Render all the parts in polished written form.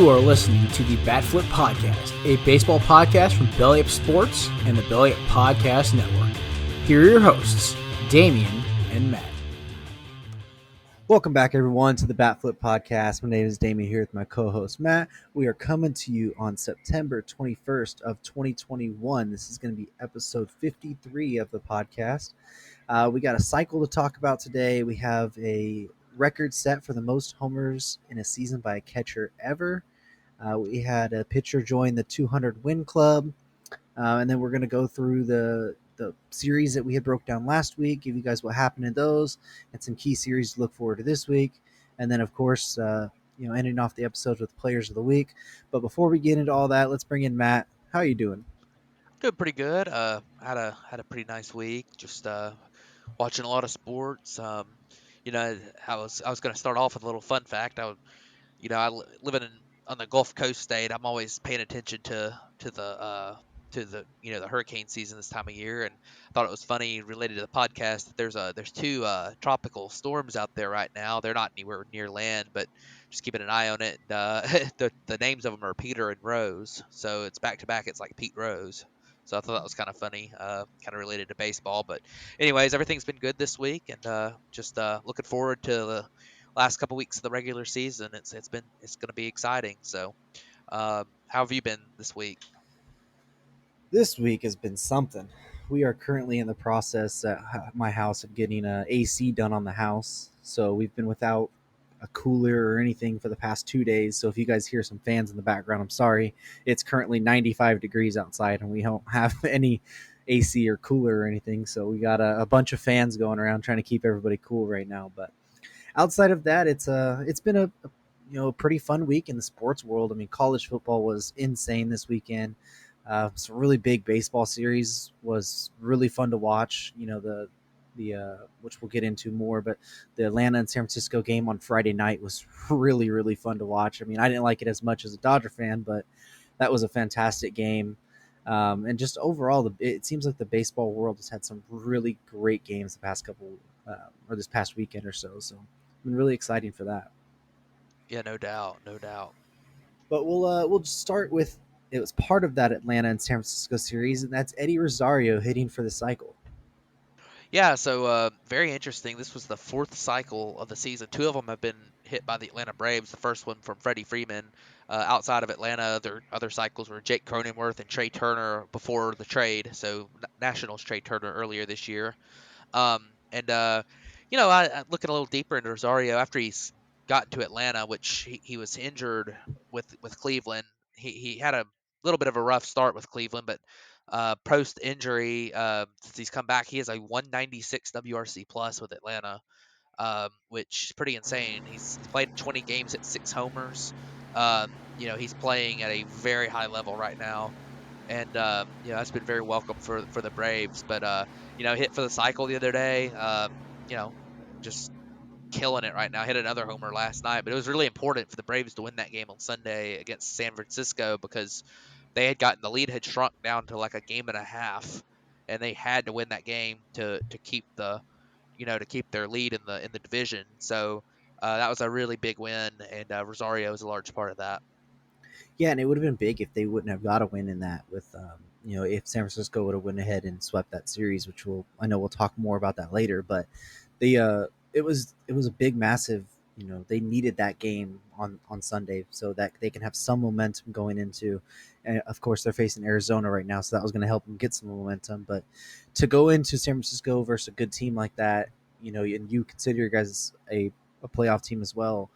You are listening to the Bat Flip Podcast, a baseball podcast from Belly Up Sports and the Belly Up Podcast Network. Here are your hosts, Damian and Matt. Welcome back, everyone, to the Bat Flip Podcast. My name is Damian here with my co-host, Matt. We are coming to you on September 21st of 2021. This is going to be episode 53 of the podcast. We got a cycle to talk about today. We have a record set for the most homers in a season by a catcher ever. We had a pitcher join the 200 win club. And then we're going to go through the series that we had broke down last week, give you guys what happened in those, and some key series to look forward to this week. And then, of course, ending off the episodes with Players of the Week. But before we get into all that, let's bring in Matt. How are you doing? Doing pretty good. Had a pretty nice week. Just watching a lot of sports. I was going to start off with a little fun fact. Living on the Gulf Coast state, I'm always paying attention to the the hurricane season this time of year, and I thought it was funny related to the podcast that there's two tropical storms out there right now. They're not anywhere near land, but just keeping an eye on it. The names of them are Peter and Rose, so it's back to back. It's like Pete Rose. So I thought that was kind of funny, kind of related to baseball. But anyways, everything's been good this week, and just looking forward to the last couple weeks of the regular season. It's going to be exciting. So, how have you been this week? This week has been something. We are currently in the process at my house of getting AC done on the house. So we've been without a cooler or anything for the past 2 days. So if you guys hear some fans in the background, I'm sorry. It's currently 95 degrees outside and we don't have any AC or cooler or anything. So we got a bunch of fans going around trying to keep everybody cool right now. But outside of that, it's been a pretty fun week in the sports world. I mean, college football was insane this weekend. Some really big baseball series was really fun to watch. The which we'll get into more, but the Atlanta and San Francisco game on Friday night was really, really fun to watch. I mean, I didn't like it as much as a Dodger fan, but that was a fantastic game. And just overall, it seems like the baseball world has had some really great games the past or this past weekend or so. So it's been really exciting for that. Yeah, no doubt. But we'll just start with, it was part of that Atlanta and San Francisco series, and that's Eddie Rosario hitting for the cycle. Yeah, so very interesting. This was the fourth cycle of the season. Two of them have been hit by the Atlanta Braves. The first one from Freddie Freeman. Outside of Atlanta, their other cycles were Jake Cronenworth and Trey Turner before the trade. So Nationals Trey Turner earlier this year. I looking a little deeper into Rosario after he's gotten to Atlanta, which he was injured with Cleveland. He had a little bit of a rough start with Cleveland, but post injury, since he's come back, he has a 196 WRC plus with Atlanta, which is pretty insane. He's played in 20 games, hit 6 homers. He's playing at a very high level right now, and that's been very welcome for the Braves. But hit for the cycle the other day. Just killing it right now. Hit another homer last night, but it was really important for the Braves to win that game on Sunday against San Francisco because they had gotten the lead had shrunk down to like a game and a half, and they had to win that game to keep to keep their lead in the division. So that was a really big win, and Rosario is a large part of that. Yeah, and it would have been big if they wouldn't have got a win in that. With if San Francisco would have went ahead and swept that series, which I know we'll talk more about that later. But it was a big, massive. They needed that game on Sunday so that they can have some momentum going into. And of course, they're facing Arizona right now, so that was going to help them get some momentum. But to go into San Francisco versus a good team like that, and you consider your guys a playoff team as well,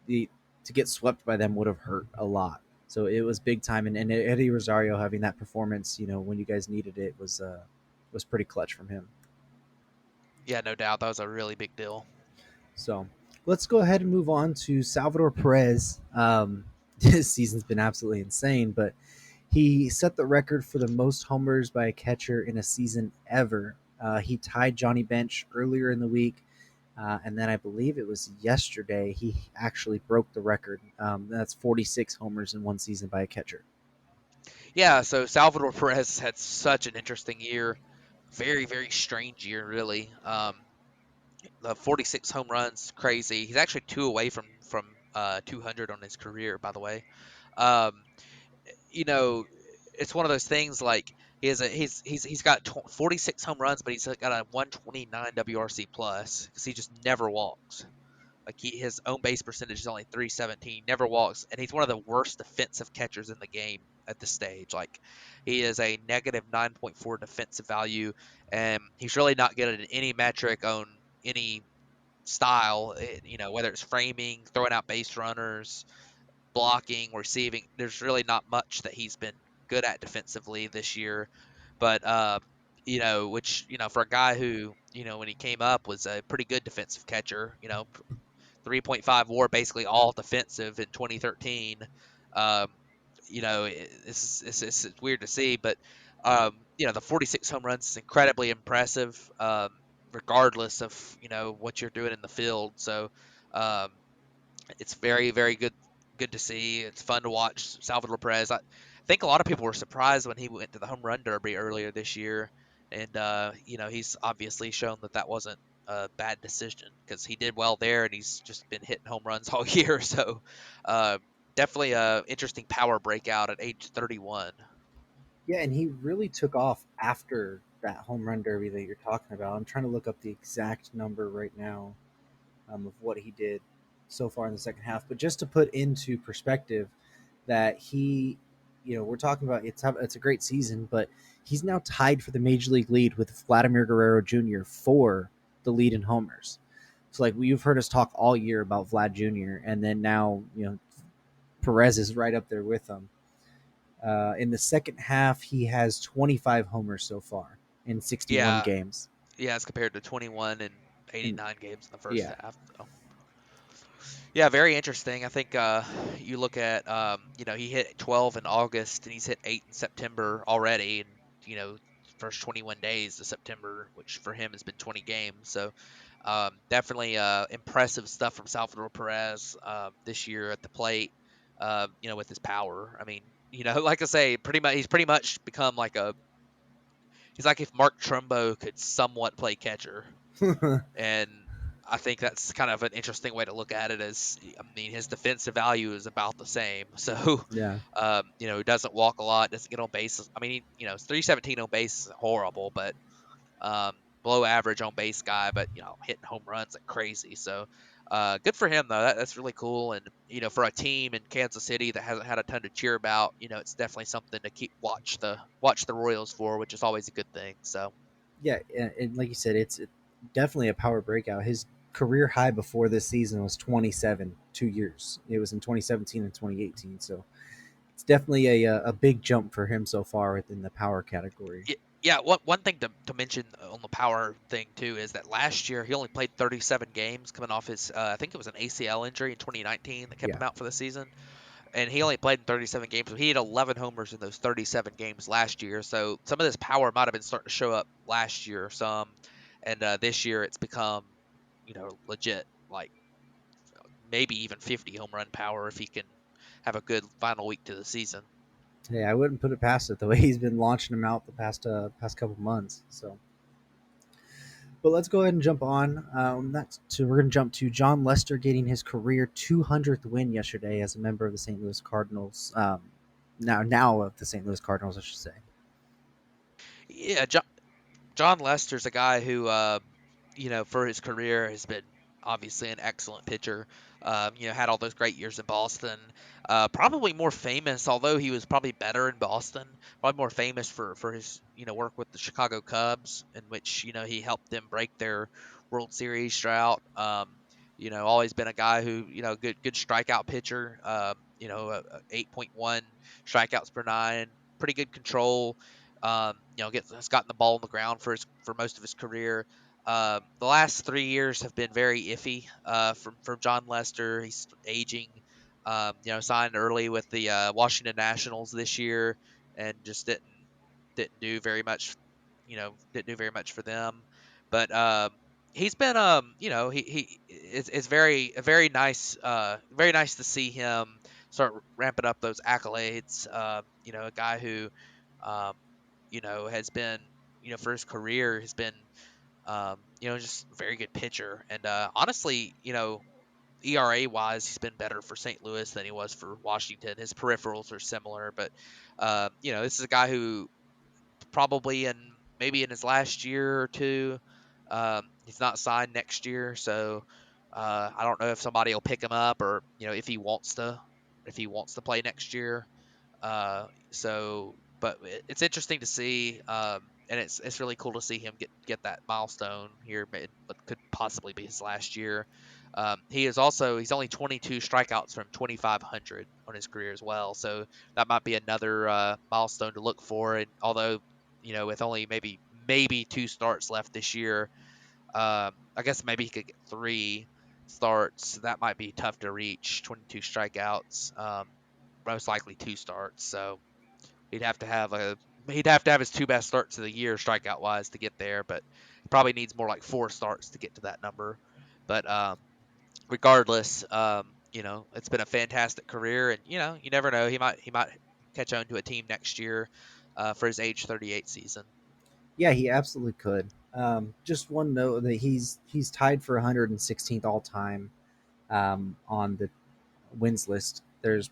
to get swept by them would have hurt a lot. So it was big time, and Eddie Rosario having that performance, when you guys needed it, was pretty clutch from him. Yeah, no doubt. That was a really big deal. So let's go ahead and move on to Salvador Perez. This season's been absolutely insane, but he set the record for the most homers by a catcher in a season ever. He tied Johnny Bench earlier in the week. And then I believe it was yesterday he actually broke the record. That's 46 homers in one season by a catcher. Yeah, so Salvador Perez had such an interesting year. Very, very strange year, really. The 46 home runs, crazy. He's actually 2 away from 200 on his career, by the way. Um, you know, it's one of those things like he's got 46 home runs, but he's got a 129 WRC plus because he just never walks. Like his own base percentage is only 317, never walks, and he's one of the worst defensive catchers in the game at this stage. Like he is a negative 9.4 defensive value, and he's really not good at any metric on any style. Whether it's framing, throwing out base runners, blocking, receiving. There's really not much that he's been good at defensively this year. But which for a guy who when he came up was a pretty good defensive catcher. 3.5 WAR, basically all defensive in 2013. Um, it's weird to see, but the 46 home runs is incredibly impressive, regardless of what you're doing in the field. So um, it's very, very good to see. It's fun to watch Salvador Perez. I think a lot of people were surprised when he went to the home run derby earlier this year, and he's obviously shown that wasn't a bad decision because he did well there, and he's just been hitting home runs all year. So uh, definitely a interesting power breakout at age 31. Yeah, and he really took off after that home run derby that you're talking about. I'm trying to look up the exact number right now, of what he did so far in the second half. But just to put into perspective, that we're talking about it's a great season, but he's now tied for the major league lead with Vladimir Guerrero Jr. for the lead in homers. So like you've heard us talk all year about Vlad Jr. and then now Perez is right up there with him. In the second half, he has 25 homers so far in 61 Yeah, games. yeah, as compared to 21 and And 89 games in the first yeah, half. So. Yeah, very interesting. I think you look at he hit 12 in August and he's hit 8 in September already, and first 21 days of September, which for him has been 20 games. So definitely impressive stuff from Salvador Perez this year at the plate. With his power. I mean, like I say, he's pretty much become like he's like if Mark Trumbo could somewhat play catcher. And I think that's kind of an interesting way to look at it. I mean, his defensive value is about the same. So, yeah, he doesn't walk a lot, doesn't get on base. I mean, his 317 on base is horrible, but below average on base guy, but hitting home runs like crazy. So, good for him though. That's really cool. And for a team in Kansas City that hasn't had a ton to cheer about, it's definitely something to keep watch the Royals for, which is always a good thing. So. yeah, and like you said, it's definitely a power breakout. His career high before this season was 27, 2 years. It was in 2017 and 2018. So it's definitely a big jump for him so far within the power category. Yeah, one thing to mention on the power thing too is that last year he only played 37 games coming off his I think it was an ACL injury in 2019 that kept Yeah, him out for the season, and he only played in 37 games. So he had 11 homers in those 37 games last year. So some of this power might have been starting to show up last year or some, and this year it's become legit, like maybe even 50 home run power if he can have a good final week to the season. hey, I wouldn't put it past it the way he's been launching him out the past couple months. So. But let's go ahead and jump on. We're going to jump to Jon Lester getting his career 200th win yesterday as a member of the St. Louis Cardinals. Now of the St. Louis Cardinals, I should say. Yeah, Jon Lester's a guy who, for his career has been obviously an excellent pitcher. Had all those great years in Boston. Probably more famous, although he was probably better in Boston. Probably more famous for his work with the Chicago Cubs, in which he helped them break their World Series drought. Always been a guy who good strikeout pitcher. 8.1 strikeouts per nine. Pretty good control. Has gotten the ball on the ground for most of his career. The last 3 years have been very iffy from Jon Lester. He's aging. Signed early with the Washington Nationals this year, and just didn't do very much. Didn't do very much for them. But he's been it's very nice very nice to see him start ramping up those accolades. A guy who um, has been, for his career, has been, just a very good pitcher. And honestly, ERA wise, he's been better for St. Louis than he was for Washington. His peripherals are similar, but this is a guy who probably maybe in his last year or two, he's not signed next year, so I don't know if somebody will pick him up or if he wants to play next year. But it's interesting to see, and it's really cool to see him get that milestone here. What could possibly be his last year. He's only 22 strikeouts from 2,500 on his career as well, so that might be another milestone to look for. And although with only maybe two starts left this year, I guess maybe he could get three starts. That might be tough to reach. 22 strikeouts, most likely two starts. So He'd have to have his two best starts of the year strikeout wise to get there, but he probably needs more like four starts to get to that number. But regardless, it's been a fantastic career, and you never know, he might catch on to a team next year for his age 38 season. Yeah, he absolutely could. Just one note that he's tied for 116th all time on the wins list. There's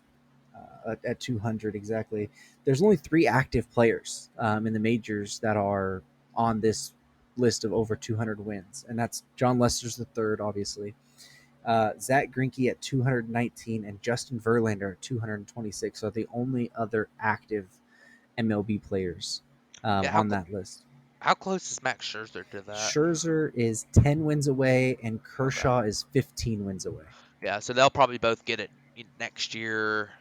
at 200 exactly. There's only three active players in the majors that are on this list of over 200 wins, and that's Jon Lester's the third, obviously. Zach Greinke at 219 and Justin Verlander at 226 are the only other active MLB players Yeah, on that list. how close is Max Scherzer to that? Scherzer is 10 wins away, and Okay. Kershaw is 15 wins away. Yeah, so they'll probably both get it next year.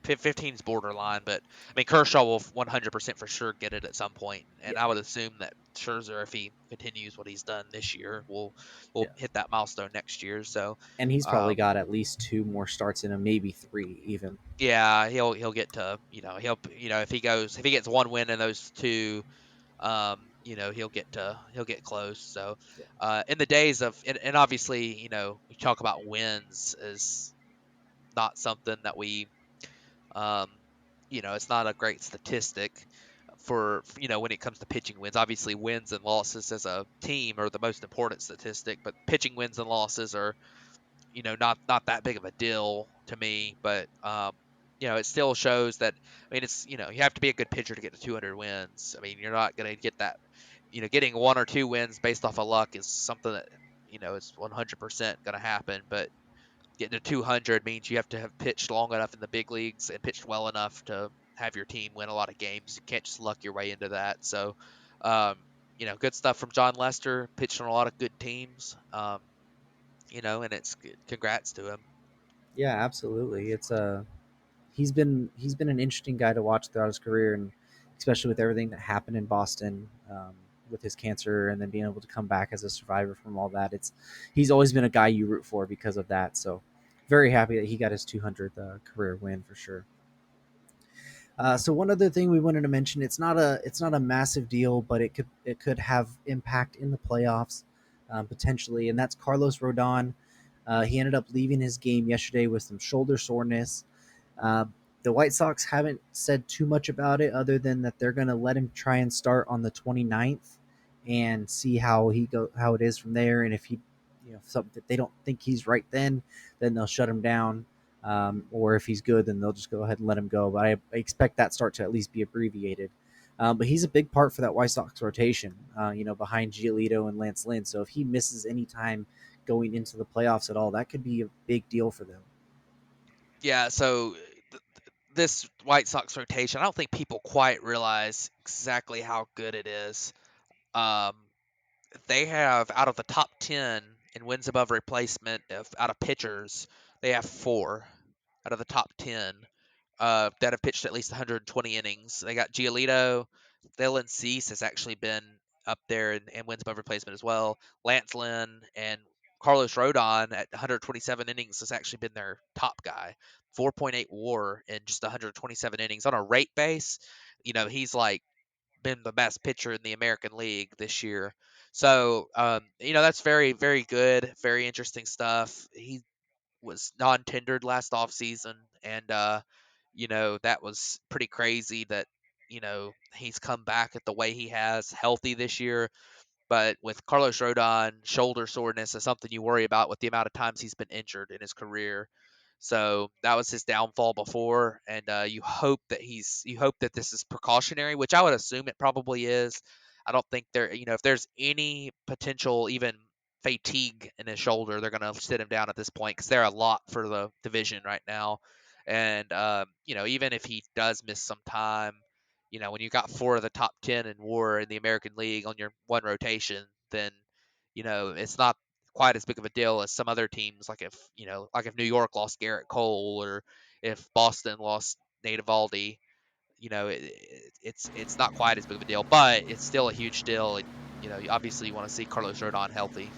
15's borderline, but I mean Kershaw will 100% for sure get it at some point, and Yeah, I would assume that Scherzer, if he continues what he's done this year, will yeah. hit that milestone next year. So, And he's probably um, got at least two more starts in him, maybe three even. yeah, he'll get to if he gets one win in those two, he'll get close. So, Yeah. in the days of and obviously we talk about wins is not something that um, it's not a great statistic for when it comes to pitching wins. Obviously, wins and losses as a team are the most important statistic, but pitching wins and losses are not that big of a deal to me. But it still shows that. I mean, it's you have to be a good pitcher to get to 200 wins. I mean, you're not going to get that. Getting one or two wins based off of luck is something that is 100% going to happen. But getting to 200 means you have to have pitched long enough in the big leagues and pitched well enough to have your team win a lot of games. You can't just luck your way into that. So, good stuff from Jon Lester, pitched on a lot of good teams. And it's good. Congrats to him. Yeah, absolutely. It's he's been an interesting guy to watch throughout his career, and especially with everything that happened in Boston with his cancer, and then being able to come back as a survivor from all that. He's always been a guy you root for because of that. So very happy that he got his 200th career win for sure. So one other thing we wanted to mention, it's not a massive deal, but it could have impact in the playoffs potentially, and that's Carlos Rodon. He ended up leaving his game yesterday with some shoulder soreness. Uh, the White Sox haven't said too much about it other than that they're going to let him try and start on the 29th and see how it is from there, and if he something that they don't think he's right then they'll shut him down. Or if he's good, then they'll just go ahead and let him go. But I expect that start to at least be abbreviated. But he's a big part for that White Sox rotation, behind Giolito and Lance Lynn. So if he misses any time going into the playoffs at all, that could be a big deal for them. Yeah. So this White Sox rotation, I don't think people quite realize exactly how good it is. Um, they have out of the top 10 in wins above replacement out of pitchers, they have four out of the top 10 that have pitched at least 120 innings. They got Giolito. Dylan Cease has actually been up there and wins above replacement as well. Lance Lynn and Carlos Rodon at 127 innings has actually been their top guy. 4.8 WAR in just 127 innings on a rate base. He's like been the best pitcher in the American League this year. So, that's very, very good, very interesting stuff. He was non-tendered last offseason, and that was pretty crazy that he's come back at the way he has, healthy this year. But with Carlos Rodon, shoulder soreness is something you worry about with the amount of times he's been injured in his career. So that was his downfall before, and you hope that this is precautionary, which I would assume it probably is. I don't think if there's any potential even fatigue in his shoulder, they're going to sit him down at this point because they're a lot for the division right now. And even if he does miss some time, when you got 4 of the top 10 in WAR in the American League on your one rotation, then it's not quite as big of a deal as some other teams. Like if New York lost Garrett Cole, or if Boston lost Nate Eovaldi, it's not quite as big of a deal, but it's still a huge deal. And obviously you want to see Carlos Rodon healthy.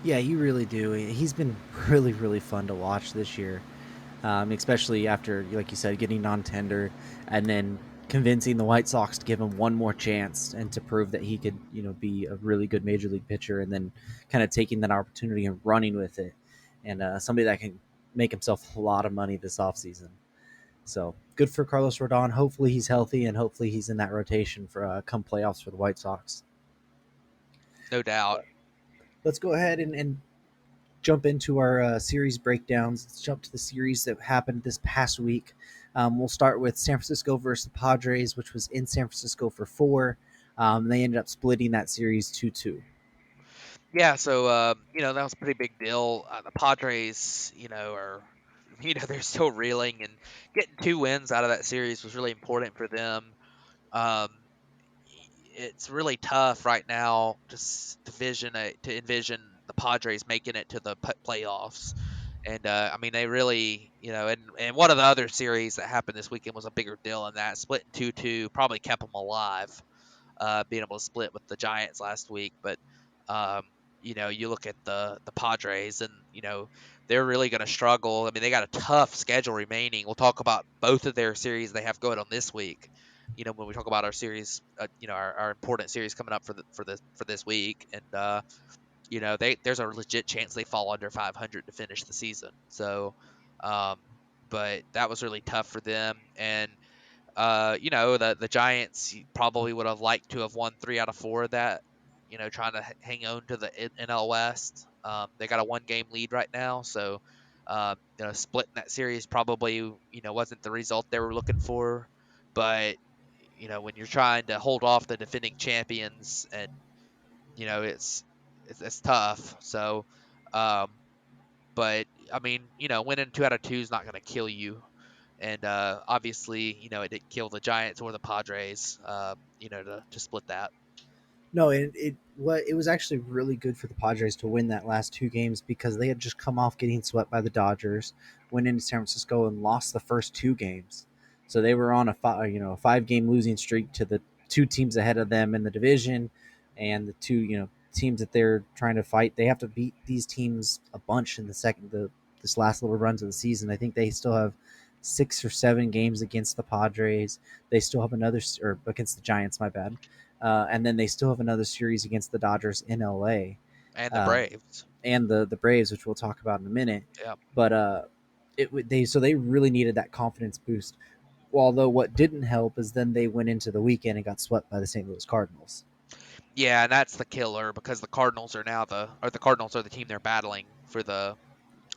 Yeah, you really do. He's been really, really fun to watch this year, especially after, like you said, getting non-tender and then convincing the White Sox to give him one more chance and to prove that he could, be a really good major league pitcher, and then kind of taking that opportunity and running with it, and somebody that can make himself a lot of money this offseason. So good for Carlos Rodon. Hopefully he's healthy, and hopefully he's in that rotation for come playoffs for the White Sox. No doubt. But let's go ahead and jump into our series breakdowns. Let's jump to the series that happened this past week. We'll start with San Francisco versus the Padres, which was in San Francisco for 4. They ended up splitting that series 2-2. Yeah, so that was a pretty big deal. The Padres, are they're still reeling, and getting 2 wins out of that series was really important for them. Um, it's really tough right now to envision the Padres making it to the playoffs. And I mean, they really, and one of the other series that happened this weekend was a bigger deal, and that split 2-2 probably kept them alive, being able to split with the Giants last week. But um, you look at the Padres, and they're really going to struggle. I mean, they got a tough schedule remaining. We'll talk about both of their series they have going on this week. When we talk about our series, our important series coming up for this week, and there's a legit chance they fall under 500 to finish the season. So, um, but that was really tough for them, and the Giants probably would have liked to have won 3 out of 4 of that. Trying to hang on to the NL West. They got a 1-game lead right now, so splitting that series probably wasn't the result they were looking for. But when you're trying to hold off the defending champions, and it's tough. So, um, but I mean, winning 2 out of 2 is not going to kill you. And obviously, it didn't kill the Giants or the Padres, to split that. No, it was actually really good for the Padres to win that last 2 games, because they had just come off getting swept by the Dodgers, went into San Francisco and lost the first 2 games. So they were on a 5-game losing streak to the 2 teams ahead of them in the division, and the 2 teams that they're trying to fight. They have to beat these teams a bunch in this last little runs of the season. I think they still have 6 or 7 games against the Padres. They still have or against the Giants. My bad. And then they still have another series against the Dodgers in LA, And the Braves. and the Braves, which we'll talk about in a minute. Yeah. But they really needed that confidence boost. Although what didn't help is then they went into the weekend and got swept by the St. Louis Cardinals. Yeah, and that's the killer, because the Cardinals are the Cardinals are the team they're battling for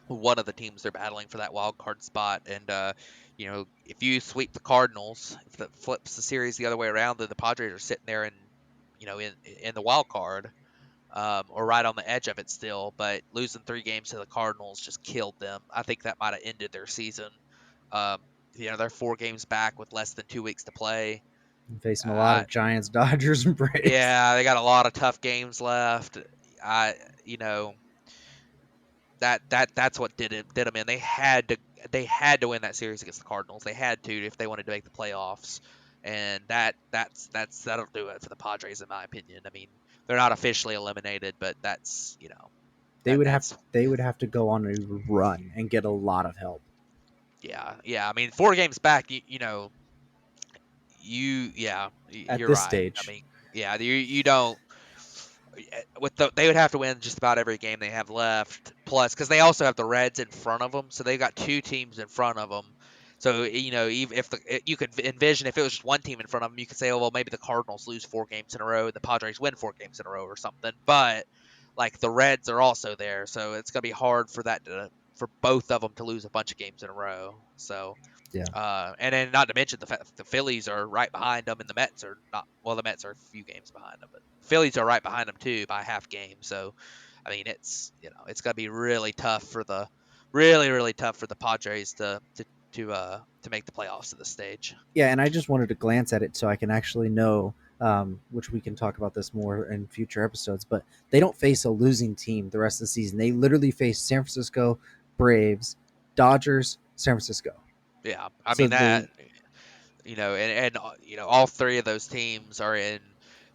one of the teams they're battling for that wild card spot. And if you sweep the Cardinals, if that flips the series the other way around, then the Padres are sitting there in the wild card, or right on the edge of it still. But losing 3 games to the Cardinals just killed them. I think that might have ended their season. Um, they're 4 games back with less than 2 weeks to play. And facing a lot of Giants, Dodgers, and Braves. Yeah, they got a lot of tough games left. I you know that's what did them in. They had to win that series against the Cardinals. They had to if they wanted to make the playoffs, and that'll do it for the Padres in my opinion. I mean, they're not officially eliminated, but that's they would have to go on a run and get a lot of help. Yeah. I mean, 4 games back, At you're this right. stage. I mean, yeah, you don't. They would have to win just about every game they have left. Plus, because they also have the Reds in front of them, so they've got 2 teams in front of them So even if you could envision if it was just one team in front of them, you could say, oh well, maybe the Cardinals lose 4 games in a row and the Padres win 4 games in a row or something. But like the Reds are also there, so it's gonna be hard for both of them to lose a bunch of games in a row. So Yeah. and then not to mention the fact that the Phillies are right behind them, and the Mets are not. Well, the Mets are a few games behind them, but the Phillies are right behind them too by half game. So, I mean, it's gonna be really tough for the Padres to make the playoffs at this stage. Yeah, and I just wanted to glance at it so I can actually know, which we can talk about this more in future episodes. But they don't face a losing team the rest of the season. They literally face San Francisco, Braves, Dodgers, San Francisco. Yeah, I So mean that they all three of those teams are in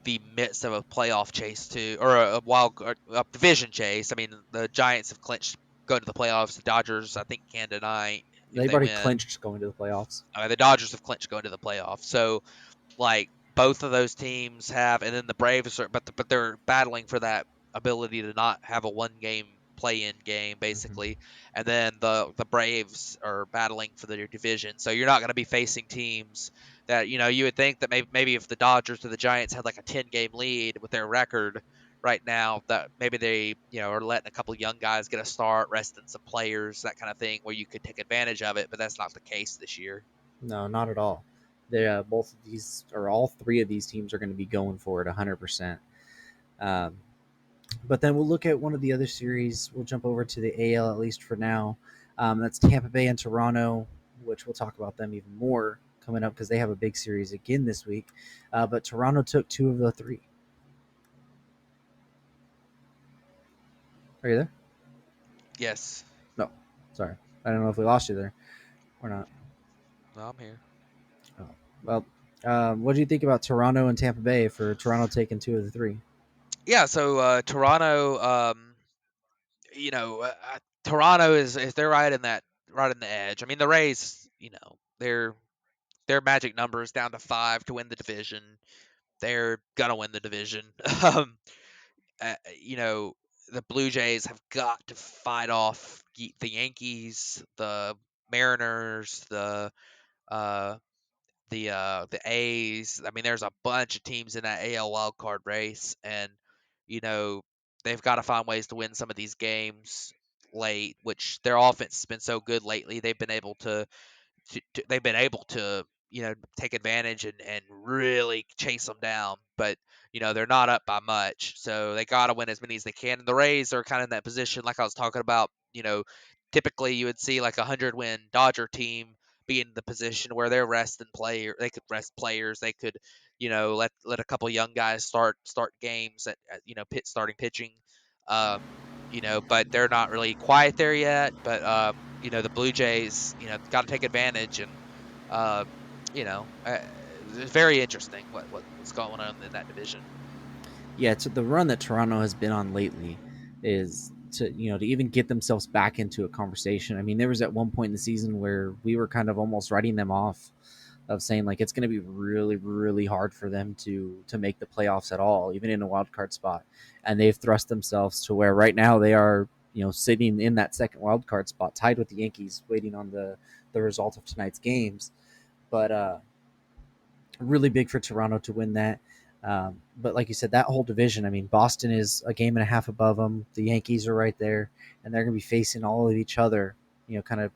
the midst of a playoff chase too, or a division chase. I mean, the Giants have clinched going to the playoffs. The Dodgers, I think, can deny if they've they already win. clinched going to the playoffs. The Dodgers have clinched going to the playoffs. So like both of those teams have, and then the Braves are, but they're battling for that ability to not have a 1 game play-in game Mm-hmm. basically, and then the Braves are battling for their division. So you're not going to be facing teams that you would think that maybe if the Dodgers or the Giants had like a 10-game lead with their record right now, that maybe they are letting a couple young guys get a start, resting some players, that kind of thing, where you could take advantage of it. But that's not the case this year. No, not at all. They both of these or all three of these teams are going to be going for it 100%. Um, but then we'll look at one of the other series. We'll jump over to the AL at least for now. That's Tampa Bay and Toronto, which we'll talk about them even more coming up because they have a big series again this week. But Toronto took 2 of the 3. Are you there? Yes. No, sorry. I don't know if we lost you there or not. No, I'm here. Oh. Well, what do you think about Toronto and Tampa Bay for Toronto taking 2 of the 3? Yeah, so Toronto, Toronto is they're right in the edge. I mean, the Rays, their magic number is down to 5 to win the division. They're gonna win the division. um, uh, you know, the Blue Jays have got to fight off the Yankees, the Mariners, uh, the A's. I mean, there's a bunch of teams in that AL wild card race, and you know they've got to find ways to win some of these games late. Which their offense has been so good lately, they've been able to take advantage and really chase them down. But they're not up by much, so they got to win as many as they can. And the Rays are kind of in that position, like I was talking about. Typically you would see like 100-win Dodger team be in the position where they're resting player. They could rest players. They could let a couple young guys start games at starting pitching. Um, but they're not really quite there yet. But the Blue Jays, got to take advantage, and uh, it's very interesting what's going on in that division. Yeah, to the run that Toronto has been on lately is to even get themselves back into a conversation. I mean, there was at one point in the season where we were kind of almost writing them off, of saying like it's going to be really really hard for them to make the playoffs at all, even in a wild card spot. And they've thrust themselves to where right now they are sitting in that second wild card spot, tied with the Yankees, waiting on the result of tonight's games. But really big for Toronto to win that. But like you said, that whole division, I mean, Boston is a game and a half above them. The Yankees are right there, and they're going to be facing all of each other, kind of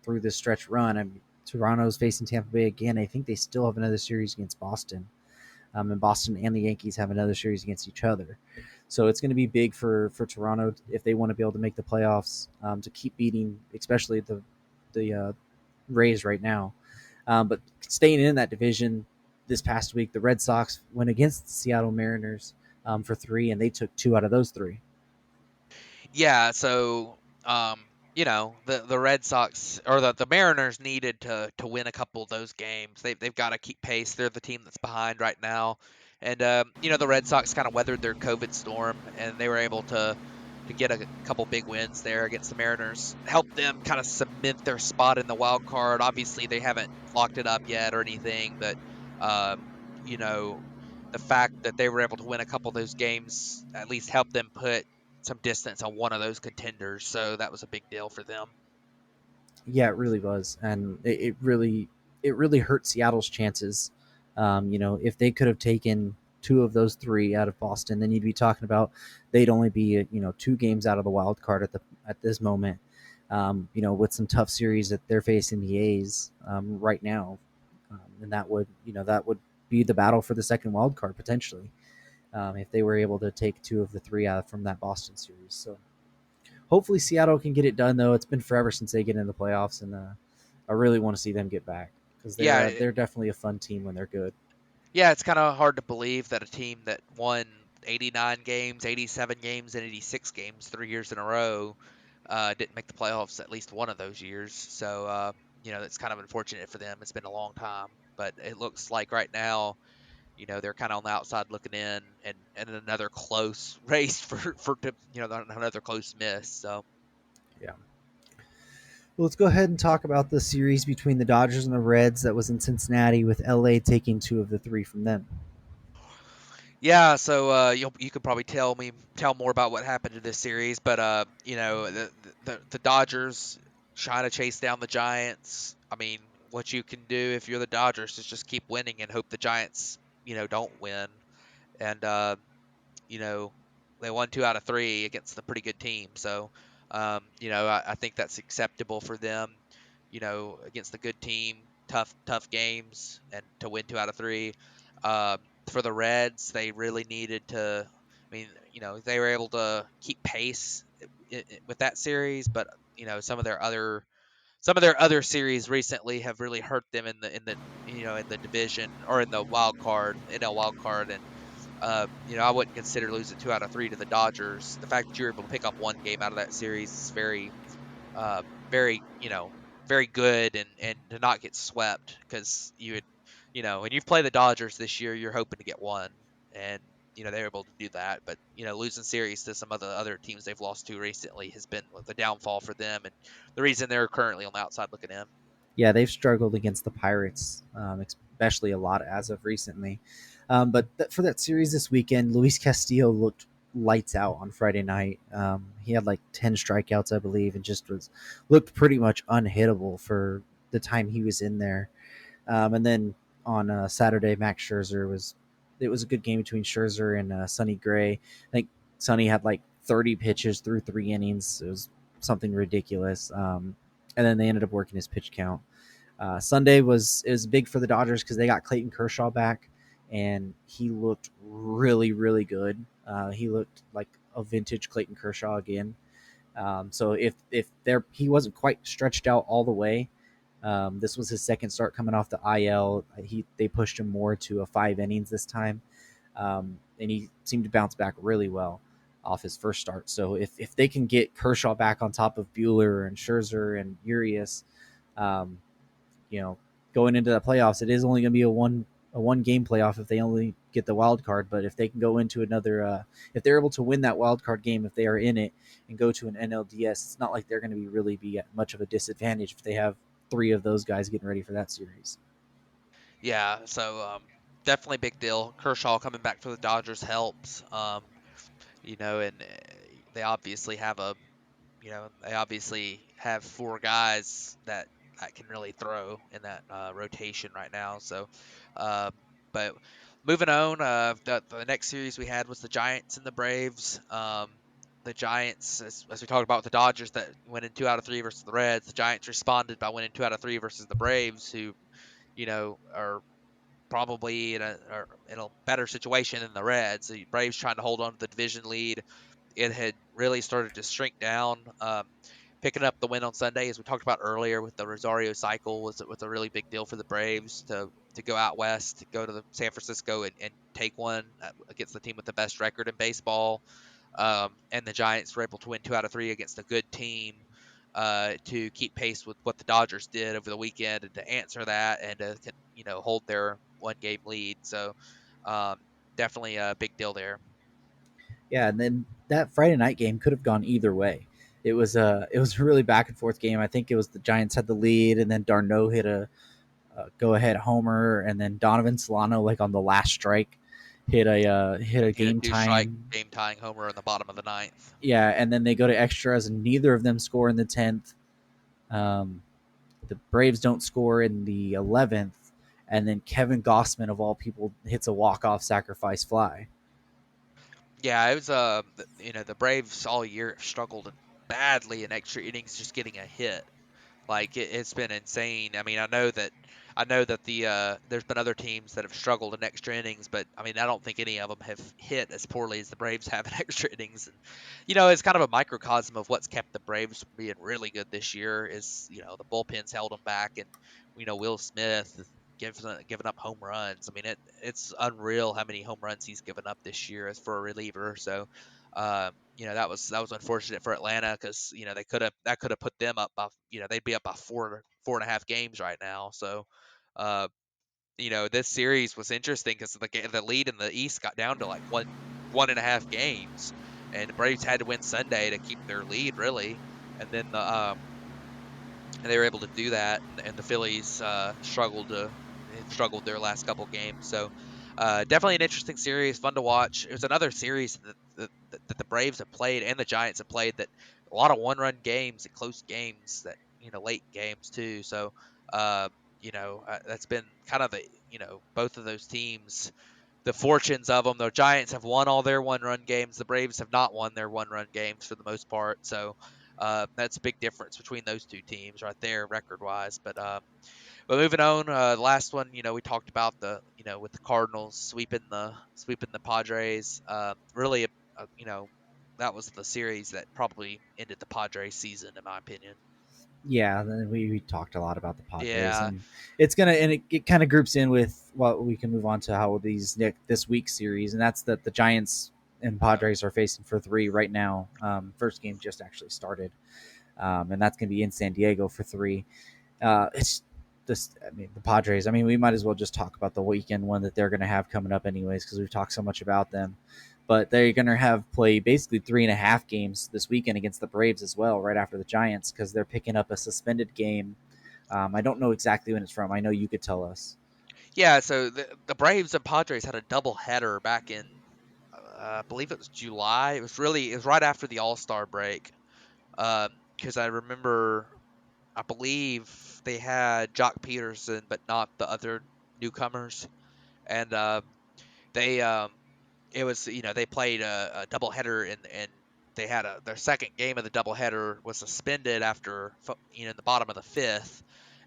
through this stretch run. I mean, Toronto's facing Tampa Bay again. I think they still have another series against Boston. And Boston and the Yankees have another series against each other. So it's going to be big for Toronto if they want to be able to make the playoffs, to keep beating, especially the Rays right now. But staying in that division, this past week, the Red Sox went against the Seattle Mariners for 3, and they took 2 out of those 3. Yeah, so the Red Sox or the Mariners needed to win a couple of those games. They've got to keep pace. They're the team that's behind right now, and the Red Sox kind of weathered their COVID storm, and they were able to get a couple big wins there against the Mariners. Helped them kind of cement their spot in the wild card. Obviously, they haven't locked it up yet or anything, but um, you know the fact that they were able to win a couple of those games at least helped them put some distance on one of those contenders, so that was a big deal for them. Yeah, it really was, and it really hurt Seattle's chances. If they could have taken two of those three out of Boston, then you'd be talking about they'd only be 2 games out of the wild card at this moment. With some tough series that they're facing the A's right now, and that would be the battle for the second wild card potentially if they were able to take two of the three out from that Boston series. So hopefully Seattle can get it done. Though it's been forever since they get in the playoffs, and I really want to see them get back because they're Yeah, they're definitely a fun team when they're good. yeah, it's kind of hard to believe that a team that won 89 games, 87 games, and 86 games 3 years in a row didn't make the playoffs at least one of those years. So, it's kind of unfortunate for them. It's been a long time, but it looks like right now, they're kind of on the outside looking in, and another close race another close miss. So, Yeah. Well, let's go ahead and talk about the series between the Dodgers and the Reds that was in Cincinnati, with LA taking two of the three from them. yeah, so you could probably tell more about what happened in this series, but the Dodgers trying to chase down the Giants. I mean, what you can do if you're the Dodgers is just keep winning and hope the Giants don't win. And you know, they won 2 out of 3 against a pretty good team. So, I think that's acceptable for them. Against a good team, tough games, and to win 2 out of 3. For the Reds, they really needed to. I mean, they were able to keep pace with that series, but some of their other series recently have really hurt them in the division or in the wild card, NL wild card, and I wouldn't consider losing 2 out of 3 to the Dodgers. The fact that you're able to pick up one game out of that series is very, very good, and to not get swept because when you play the Dodgers this year, you're hoping to get one, and they're able to do that. But losing series to some of the other teams they've lost to recently has been the downfall for them, and the reason they're currently on the outside looking in. Yeah, they've struggled against the Pirates, especially a lot as of recently. But for that series this weekend, Luis Castillo looked lights out on Friday night. He had like 10 strikeouts, I believe, and just looked pretty much unhittable for the time he was in there. And then on Saturday, Max Scherzer was a good game between Scherzer and Sonny Gray. I think Sonny had like 30 pitches through 3 innings. It was something ridiculous. And then they ended up working his pitch count. Sunday was big for the Dodgers because they got Clayton Kershaw back, and he looked really, really good. He looked like a vintage Clayton Kershaw again. So if he wasn't quite stretched out all the way, this was his second start coming off the IL. They pushed him more to a 5 innings this time, and he seemed to bounce back really well off his first start. So if they can get Kershaw back on top of Buehler and Scherzer and Urias, um, going into the playoffs, it is only going to be a one game playoff if they only get the wild card. But if they can go into another, if they're able to win that wild card game, if they are in it and go to an NLDS, it's not like they're going to be at much of a disadvantage if they have three of those guys getting ready for that series. Yeah, so definitely big deal. Kershaw coming back for the Dodgers helps. And they obviously have four guys that can really throw in that rotation right now. So, uh, but moving on, the next series we had was the Giants and the Braves. The Giants, as we talked about with the Dodgers that went in 2 out of 3 versus the Reds, the Giants responded by winning 2 out of 3 versus the Braves, who are probably in a better situation than the Reds. The Braves trying to hold on to the division lead. It had really started to shrink down. Picking up the win on Sunday, as we talked about earlier, with the Rosario cycle, was a really big deal for the Braves to go out west, to go to San Francisco and take one against the team with the best record in baseball. And the Giants were able to win 2 out of 3 against a good team to keep pace with what the Dodgers did over the weekend, and to answer that and to hold their 1 game lead. So definitely a big deal there. Yeah, and then that Friday night game could have gone either way. It was a really back and forth game. I think it was the Giants had the lead, and then Darno hit a go ahead homer, and then Donovan Solano, like on the last strike, hit a Hit a game two-strike tying. game-tying homer in the bottom of the ninth. Yeah, and then they go to extras, and neither of them score in the 10th. the Braves don't score in the 11th, and then Kevin Gossman of all people hits a walk-off sacrifice fly. Yeah, it was the Braves all year have struggled badly in extra innings just getting a hit. Like it's been insane. I mean, I know that there's been other teams that have struggled in extra innings, but I mean, I don't think any of them have hit as poorly as the Braves have in extra innings. And it's kind of a microcosm of what's kept the Braves from being really good this year. Is the bullpens held them back, and Will Smith giving up home runs. I mean, it's unreal how many home runs he's given up this year as for a reliever. So. That was unfortunate for Atlanta because that could have put them up by they'd be up by 4.5 games right now. So, uh, this series was interesting because the lead in the East got down to like 1.5 games, and the Braves had to win Sunday to keep their lead really, and then they were able to do that, and the Phillies struggled their last couple games. So definitely an interesting series, fun to watch. It was another series that the Braves have played and the Giants have played that a lot of one-run games and close games that late games too. So that's been kind of the both of those teams. The fortunes of them. The Giants have won all their one-run games. The Braves have not won their one-run games for the most part. So that's a big difference between those two teams right there, record-wise. But moving on, the last one, we talked about with the Cardinals sweeping the Padres. Really, that was the series that probably ended the Padres season, in my opinion. Yeah, then we talked a lot about the Padres, Yeah, and it kind of groups in with what we can move on to how this week's series, and that's that the Giants and Padres are facing for three right now. First game just actually started, and that's going to be in San Diego for three. It's just, I mean, the Padres. I mean, we might as well just talk about the weekend one that they're going to have coming up, anyways, because we've talked so much about them. But they're going to have play basically 3.5 games this weekend against the Braves as well, right after the Giants, because they're picking up a suspended game. I don't know exactly when it's from. I know you could tell us. yeah. So the Braves and Padres had a double header back in, I believe it was July. It was right after the All Star break. Because I remember, I believe they had Jock Peterson, but not the other newcomers, and they it was they played a doubleheader, and they had their second game of the doubleheader was suspended after in the bottom of the fifth.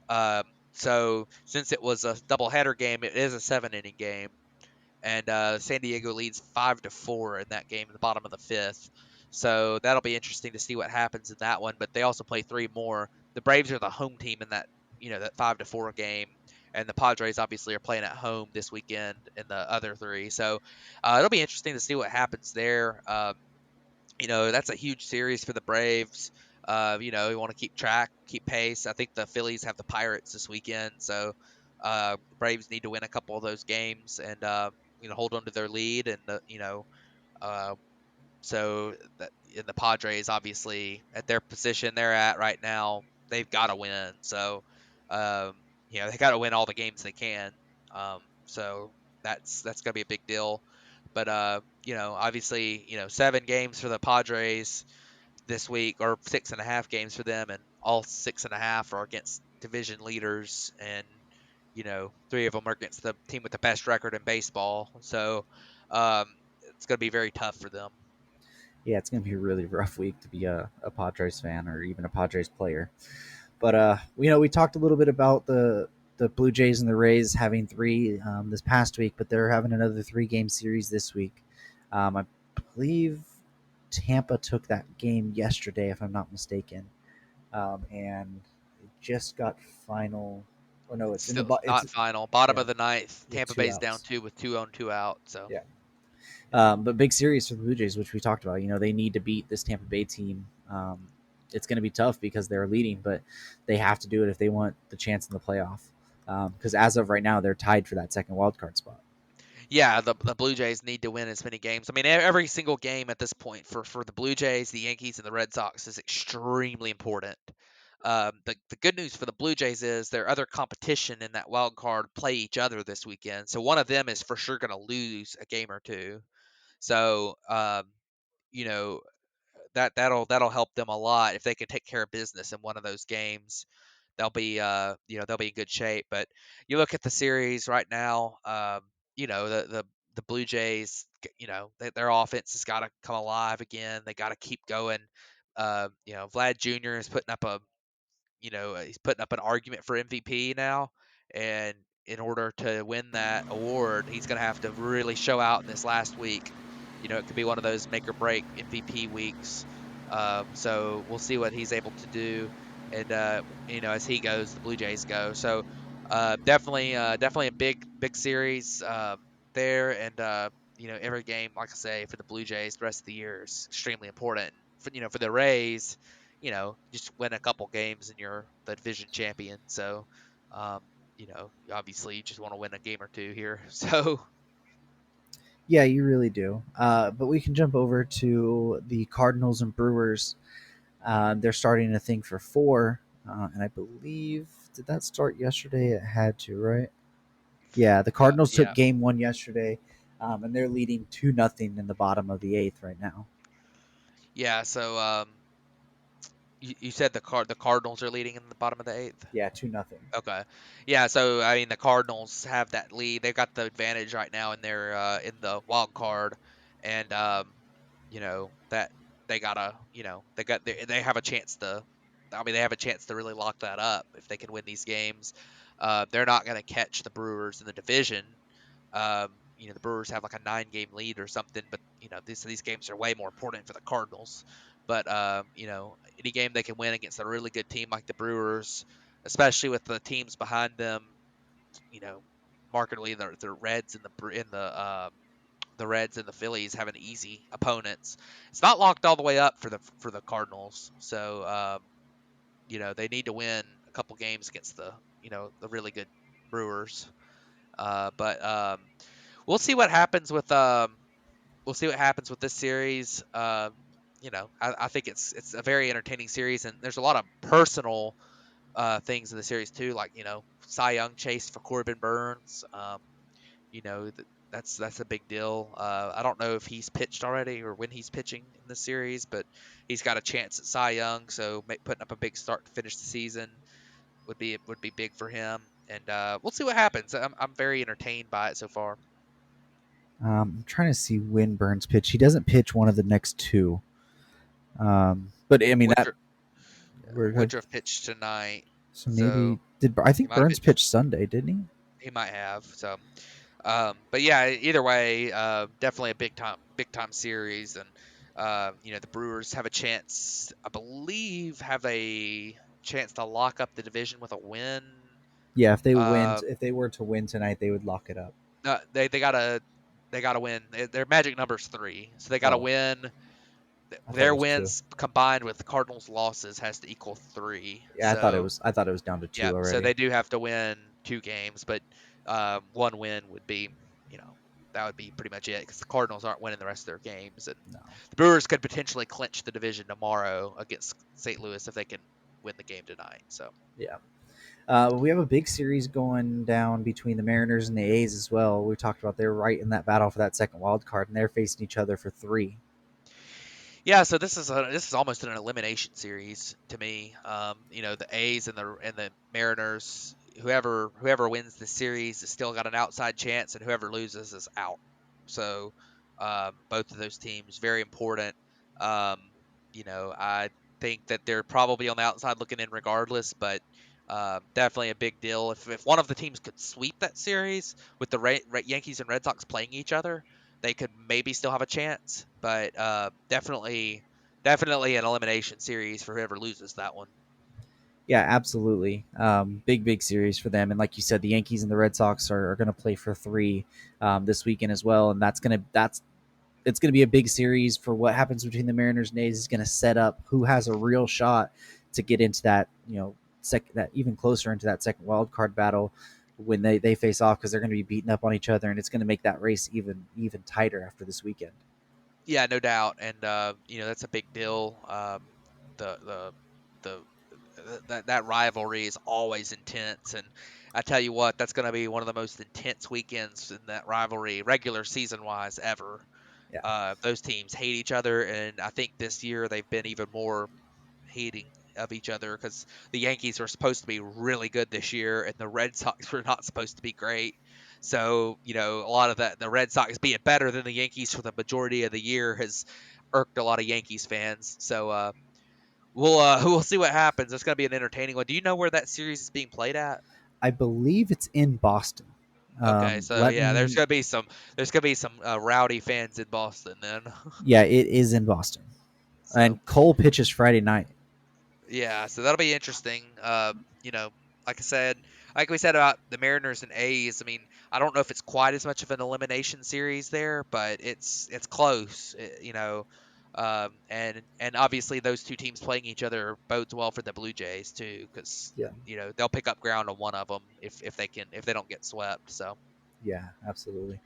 Um, so since it was a doubleheader game, it is a 7 inning game, and San Diego leads 5-4 in that game in the bottom of the fifth. So that'll be interesting to see what happens in that one. But they also play three more. The Braves are the home team in that 5-4 game, and the Padres obviously are playing at home this weekend in the other three. So it'll be interesting to see what happens there. That's a huge series for the Braves. You want to keep track, keep pace. I think the Phillies have the Pirates this weekend, so the Braves need to win a couple of those games and hold on to their lead. And uh, so that in the Padres, obviously at their position they're at right now, they've got to win. So they got to win all the games they can. So that's gonna be a big deal. But obviously, 7 games for the Padres this week, or 6.5 games for them, and all 6.5 are against division leaders, and 3 of them are against the team with the best record in baseball. So um, it's going to be very tough for them. Yeah, it's going to be a really rough week to be a Padres fan or even a Padres player. But we talked a little bit about the Blue Jays and the Rays having three this past week, but they're having another 3-game series this week. I believe Tampa took that game yesterday, if I'm not mistaken, and it just got final. Oh no, it's in the Still not final. Bottom yeah of the ninth. with Tampa two Bay's down outs. 2 with 2 on, 2 out. So Yeah. But big series for the Blue Jays, which we talked about. They need to beat this Tampa Bay team. It's going to be tough because they're leading, but they have to do it if they want the chance in the playoff. Because as of right now, they're tied for that second wild card spot. yeah, the Blue Jays need to win as many games. I mean, every single game at this point for the Blue Jays, the Yankees, and the Red Sox is extremely important. The good news for the Blue Jays is their other competition in that wild card play each other this weekend. So one of them is for sure going to lose a game or two. So you know that'll help them a lot if they can take care of business in one of those games. they'll be in good shape. But you look at the series right now, the Blue Jays, their offense has got to come alive again. They got to keep going. Vlad Jr. is putting up he's putting up an argument for MVP now, and in order to win that award, he's going to have to really show out in this last week. It could be one of those make or break MVP weeks. So we'll see what he's able to do, and as he goes, the Blue Jays go. So definitely a big series there, and every game, like I say, for the Blue Jays, the rest of the year is extremely important. For the Rays, just win a couple games and you're the division champion. So, um, obviously you just want to win a game or two here. So, Yeah, you really do. But we can jump over to the Cardinals and Brewers. They're starting a thing for 4, and I believe did that start yesterday? It had to, right? Yeah, the Cardinals took yeah, game 1 yesterday, and they're leading 2-0 in the bottom of the 8th right now. yeah. So, you said the Cardinals are leading in the bottom of the eighth. Yeah, 2-0. Okay. Yeah, so I mean the Cardinals have that lead. They've got the advantage right now in their in the wild card, and that they gotta they have a chance to. I mean, they have a chance to really lock that up if they can win these games. They're not going to catch the Brewers in the division. The Brewers have like a 9-game lead or something, but these games are way more important for the Cardinals. But any game they can win against a really good team like the Brewers, especially with the teams behind them, you know, markedly the Reds and the Reds and the Phillies having easy opponents. It's not locked all the way up for the Cardinals, so they need to win a couple games against the really good Brewers. But we'll see what happens with this series. I think it's a very entertaining series, and there's a lot of personal things in the series too, like Cy Young chase for Corbin Burns. You know th- that's a big deal. I don't know if he's pitched already or when he's pitching in the series, but he's got a chance at Cy Young, so putting up a big start to finish the season would be big for him. And we'll see what happens. I'm very entertained by it so far. I'm trying to see when Burns pitch. He doesn't pitch one of the next 2. But I mean that Woodruff, we're good. Woodruff pitched tonight, So maybe so did I he think might have Burns pitched. pitched Sunday, didn't he? He might have. So, but yeah, either way, definitely a big time series, and the Brewers have a chance. I believe have a chance to lock up the division with a win. Yeah, Uh, if they were to win tonight, they would lock it up. they gotta win. Their magic number's 3, so they gotta Oh, win. I thought it Their was 2. wins combined with the Cardinals' losses has to equal 3. Yeah, So I thought it was down to yeah, 2 so already. they do have to win 2 games, but one win would be, you know, that would be pretty much it because the Cardinals aren't winning the rest of their games, and No. the Brewers could potentially clinch the division tomorrow against St. Louis if they can win the game tonight. So Yeah. We have a big series going down between the Mariners and the A's as well. We talked about they're right in that battle for that second wild card, and they're facing each other for 3. yeah, so this is almost an elimination series to me. The A's and the Mariners, whoever wins the series has still got an outside chance, and whoever loses is out. So both of those teams very important. Um, I think that they're probably on the outside looking in regardless, but definitely a big deal if one of the teams could sweep that series with the Yankees and Red Sox playing each other, they could maybe still have a chance, but definitely an elimination series for whoever loses that one. Yeah, absolutely. Big series for them, and like you said, the Yankees and the Red Sox are going to play for 3 this weekend as well, and it's going to be a big series for what happens between the Mariners and A's is going to set up who has a real shot to get into that, that even closer into that second wild card battle when they face off, because they're going to be beating up on each other, and it's going to make that race even tighter after this weekend. Yeah, no doubt, and that's a big deal. The the the that rivalry is always intense, and I tell you what, that's going to be one of the most intense weekends in that rivalry, regular season wise, ever. Yeah. Those teams hate each other, and I think this year they've been even more hating of each other because the Yankees were supposed to be really good this year and the Red Sox were not supposed to be great. So, a lot of that, the Red Sox being better than the Yankees for the majority of the year has irked a lot of Yankees fans. So, we'll see what happens. It's going to be an entertaining one. Do you know where that series is being played at? I believe it's in Boston. Okay, so Let yeah, me. there's gonna be some rowdy fans in Boston then. Yeah, it is in Boston, So and Cole pitches Friday night. yeah, so that'll be interesting. You know, like I said, like we said about the Mariners and A's. I mean, I don't know if it's quite as much of an elimination series there, but it's close. And obviously those two teams playing each other bodes well for the Blue Jays too, because Yeah, they'll pick up ground on one of them if they don't get swept. So yeah, absolutely.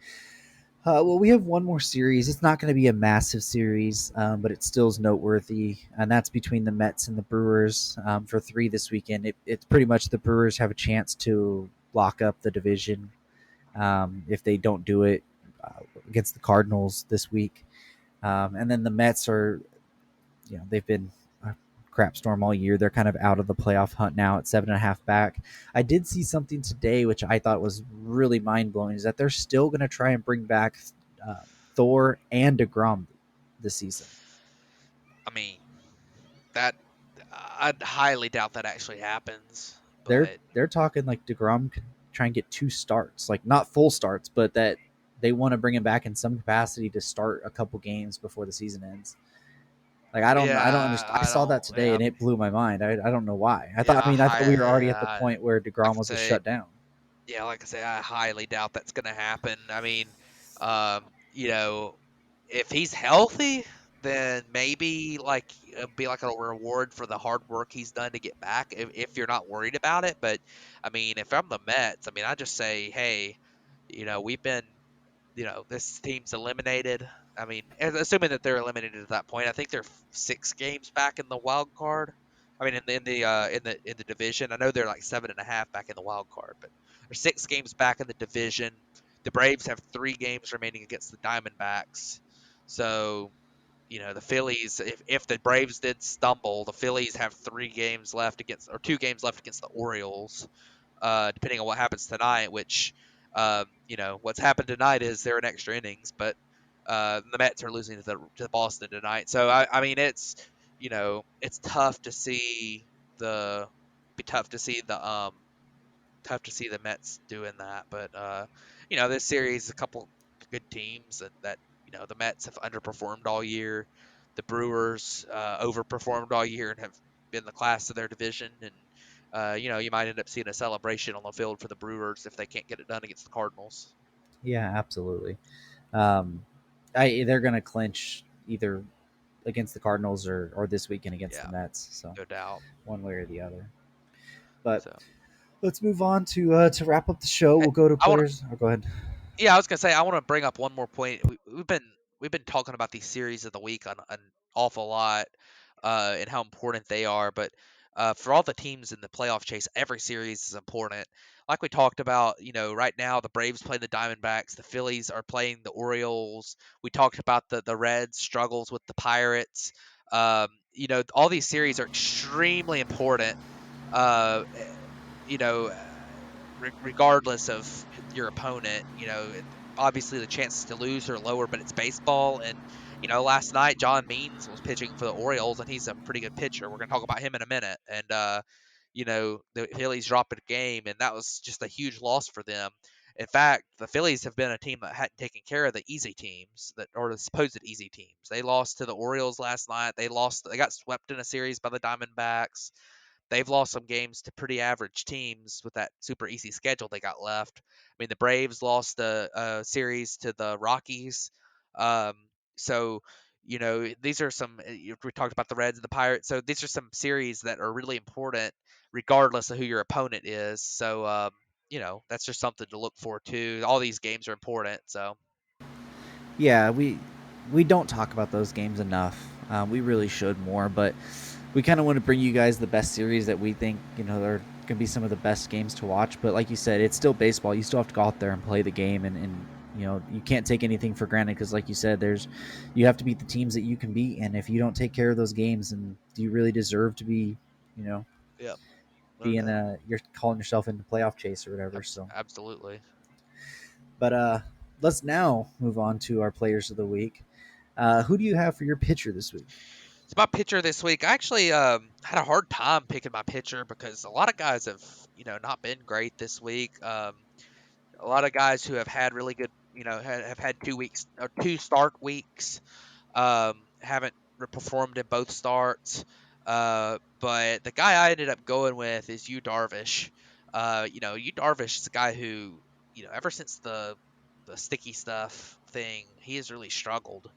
Well, we have one more series. It's not going to be a massive series, but it still is noteworthy, and that's between the Mets and the Brewers for 3 this weekend. It's pretty much the Brewers have a chance to lock up the division if they don't do it against the Cardinals this week. And then the Mets are, they've been a crap storm all year. They're kind of out of the playoff hunt now at 7.5 back. I did see something today, which I thought was really mind blowing, is that they're still going to try and bring back uh, Thor and DeGrom this season. I mean that I highly doubt that actually happens, They're but they're talking like DeGrom could try and get 2 starts, like not full starts, but that they want to bring him back in some capacity to start a couple games before the season ends. Like I don't yeah, understand. I I saw don't. that today Yeah, and it blew my mind. I don't know why. yeah, I thought we were already at the yeah. point where Like DeGrom I was a say, shut down. yeah, like I say, I highly doubt that's going to happen. I mean, you know, if he's healthy, then maybe like it'd be like a reward for the hard work he's done to get back. If you're not worried about it, but I mean, if I'm the Mets, I mean, I just say, hey, we've been this team's eliminated. I mean, assuming that they're eliminated at that point, I think they're 6 games back in the wild card. I mean, in the division, I know they're like 7.5 back in the wild card, but they're 6 games back in the division. The Braves have 3 games remaining against the Diamondbacks. So, the Phillies, if the Braves did stumble, the Phillies have 3 games left against, or 2 games left against the Orioles, depending on what happens tonight. Which, what's happened tonight is they're in extra innings, but the Mets are losing to Boston tonight. So I mean, it's tough to see the be tough to see the Mets doing that. But this series is a couple good teams that the Mets have underperformed all year. The Brewers overperformed all year and have been the class of their division. And you might end up seeing a celebration on the field for the Brewers if they can't get it done against the Cardinals. Yeah, absolutely. Um, they're going to clinch either against the Cardinals or this weekend against the Yeah, Mets. So no doubt. one way or the other. But So let's move on to wrap up the show. hey, We'll go to I want players. Oh, go ahead. Yeah, I was gonna say I want to bring up one more point. We've been talking about these series of the week on an awful lot, and how important they are. But for all the teams in the playoff chase, every series is important. Like we talked about, right now the Braves play the Diamondbacks, the Phillies are playing the Orioles. We talked about the Reds struggles with the Pirates. All these series are extremely important. Uh, eh, you know, regardless of your opponent. Obviously the chances to lose are lower, but it's baseball. And last night John Means was pitching for the Orioles, and he's a pretty good pitcher. We're going to talk about him in a minute. And the Phillies dropped a game, and that was just a huge loss for them. In fact, the Phillies have been a team that hadn't taken care of the easy teams, or the supposed easy teams. They lost to the Orioles last night. They got swept in a series by the Diamondbacks. They've lost some games to pretty average teams with that super easy schedule they got left. I mean, the Braves lost a series to the Rockies. Um, so, these are some, we talked about the Reds and the Pirates. So these are some series that are really important regardless of who your opponent is. So, that's just something to look for too. All these games are important. So, Yeah, we don't talk about those games enough. We really should more, but we kind of want to bring you guys the best series that we think are going to be some of the best games to watch. But like you said, it's still baseball. You still have to go out there and play the game, and you can't take anything for granted because, like you said, you have to beat the teams that you can beat, and if you don't take care of those games, then do you really deserve to be You know, Yep. No being doubt. you're calling yourself into playoff chase or whatever. So, Absolutely. but let's now move on to our players of the week. Who do you have for your pitcher this week? So my pitcher this week, I actually had a hard time picking my pitcher because a lot of guys have, not been great this week. A lot of guys who have had really good, have had 2 weeks or 2 start weeks, haven't performed in both starts. But the guy I ended up going with is Yu Darvish. Yu Darvish is a guy who, ever since the sticky stuff thing, he has really struggled.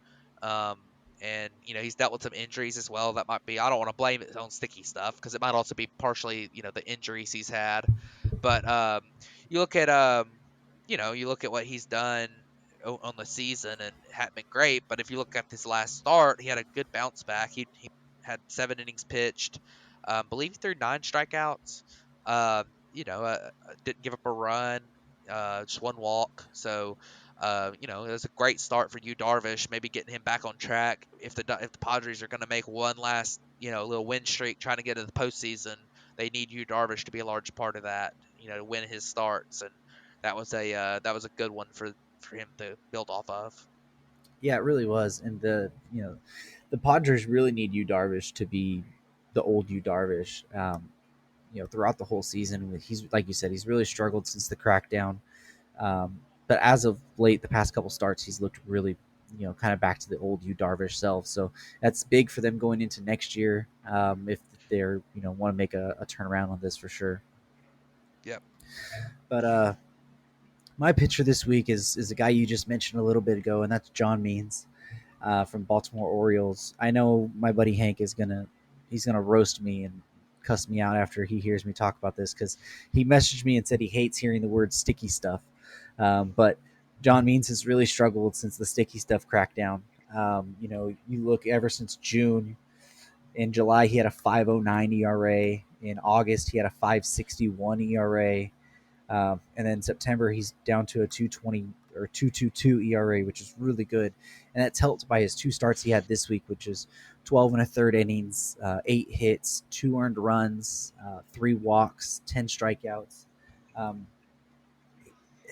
Um, and he's dealt with some injuries as well. That might be, I don't want to blame it on sticky stuff because it might also be partially the injuries he's had. But you look at you look at what he's done on the season and hadn't been great. But if you look at his last start, he had a good bounce back. He had 7 innings pitched. Believe he threw 9 strikeouts. Um, didn't give up a run. Just 1 walk. So, it was a great start for you, Darvish. Maybe getting him back on track. If the Padres are going to make one last little win streak, trying to get to the postseason, they need you, Darvish, to be a large part of that. To win his starts, and that was a good one for him to build off of. Yeah, it really was, and the Padres really need you Darvish to be the old you Darvish. Throughout the whole season, he's like you said, he's really struggled since the crackdown. But as of late, the past couple starts, he's looked really, kind of back to the old you Darvish self. So that's big for them going into next year. If they're want to make a turnaround on this for sure. Yep. But my pitcher this week is a guy you just mentioned a little bit ago, and that's John Means from Baltimore Orioles. I know my buddy Hank he's gonna roast me and cuss me out after he hears me talk about this because he messaged me and said he hates hearing the word sticky stuff. But John Means has really struggled since the sticky stuff crackdown. You look ever since June. In July, he had a 5.09 ERA. In August, he had a 5.61 ERA. And then September, he's down to a 2.20 or 2.22 ERA, which is really good. And that's helped by his 2 starts he had this week, which is 12 and a third innings, 8 hits, 2 earned runs, 3 walks, 10 strikeouts. Um,